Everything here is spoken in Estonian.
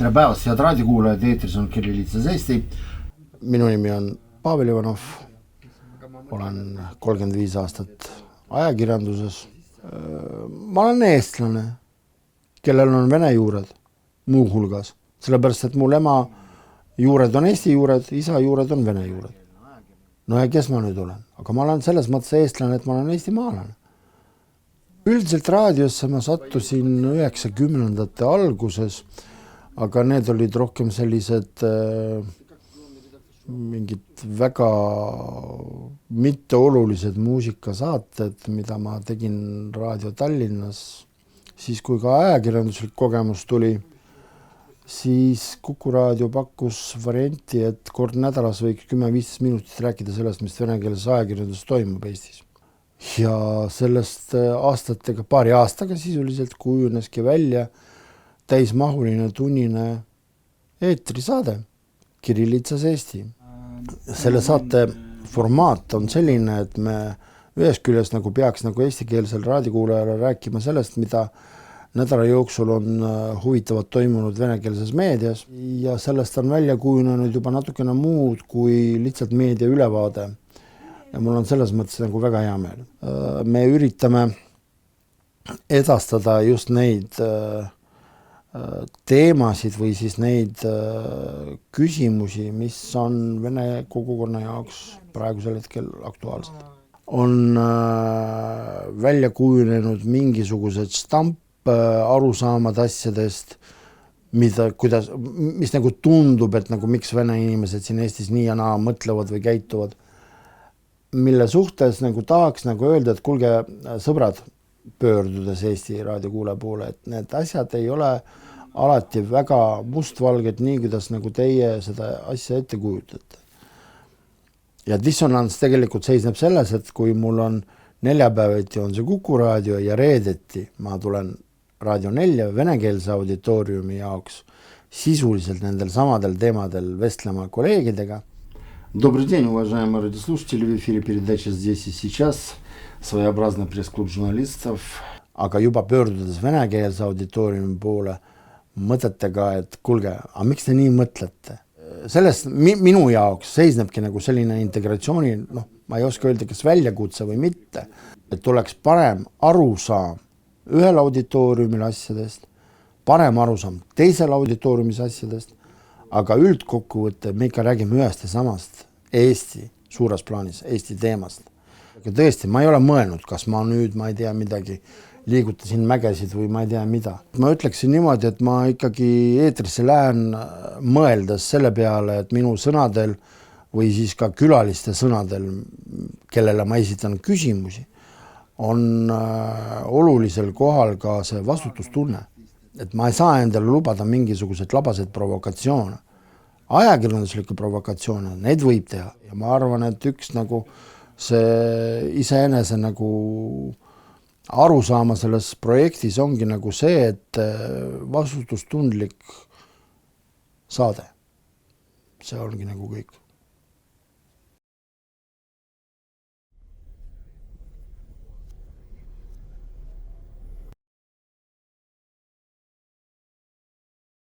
Tere päevast, head raadiokuulajad, eetris on Kirillitsas Eesti. Minu nimi on Pavel Ivanov, olen 35 aastat ajakirjanduses. Ma olen eestlane, kellel on vene juured muu hulgas, sellepärast et mul ema juured on eesti juured, isa juured on vene juured. No ja kes ma nüüd olen? Aga ma olen selles mõttes eestlane, et ma olen eestimaalane. Üldiselt raadiosse ma sattusin 90ndate alguses, aga need olid rohkem sellised mingid väga mitteolulised muusikasaated, mida ma tegin Raadio Tallinnas. Siis kui ka ajakirjanduslik kogemus tuli, siis Kuku Raadio pakkus varianti, et kord nädalas võiks 10-15 minutit rääkida sellest, mis venekeelses ajakirjanduses toimub Eestis. Ja sellest aastatega, paari aastaga sisuliselt kujuneski välja täismahuline tunnine eetrisaade Kirillitsas Eesti. Selle saate formaat on selline, et me ühest küljest nagu peaks nagu eestikeelsel raadiokuulajale rääkima sellest, mida nädala jooksul on huvitavad toimunud venekeelses meedias ja sellest on välja kujunenud juba natukene muud kui lihtsalt meedia ülevaade. Ja mul on selles mõttes nagu väga hea meel. Me üritame edastada just neid teemasid või siis neid küsimusi, mis on vene kogukonna jaoks praegusel hetkel aktuaalsed. On välja kujunenud mingisugused arusaamad asjadest, mis nagu tundub, et nagu miks vene inimesed siin Eestis nii ja naa mõtlevad või käituvad, mille suhtes nagu tahaks nagu öelda, et kuulge sõbrad, pöördudes Eesti raadiokuulaja poole, et need asjad ei ole alati väga mustvalged, nii kuidas nagu teie seda asja ette kujutate. Ja dissonants tegelikult seisneb selles, et kui mul on neljapäeviti on see Kuku Raadio ja reedeti ma tulen Raadio 4 venekeelse auditooriumi jaoks sisuliselt nendel samadel teemadel vestlema kolleegidega. Добрый день, уважаемые радиослушатели, в эфире передача «Здесь и сейчас», своеобразный пресс-клуб журналистов. Aga juba pöördudes venekeelse auditooriumi poole mõtetega, et kuulge, aga miks te nii mõtlete? Sellest minu jaoks seisnebki nagu selline integratsiooni, ma ei oska öelda, kas väljakutse või mitte, et oleks parem arusaam ühel auditooriumil asjadest, parem arusaam teisel auditooriumis asjadest, aga üldkokkuvõtte me ikka räägime ühest ja samast Eesti suures plaanis, Eesti teemast. Aga tõesti, ma ei ole mõelnud, kas ma nüüd, ma ei tea midagi, liigutasin mägesid või ma ei tea mida. Ma ütleksin niimoodi, et ma ikkagi eetrisse lähen mõeldes selle peale, et minu sõnadel või siis ka külaliste sõnadel, kellele ma esitan küsimusi, on olulisel kohal ka see vastutustunne. Et ma ei saa endale lubada mingisugused labased provokatsioone. Ajakirjanduslikke provokatsioone, need võib teha. Ja ma arvan, et üks nagu see iseenese nagu arusaama selles projektis ongi nagu see, et vastutustundlik saade. See ongi nagu kõik.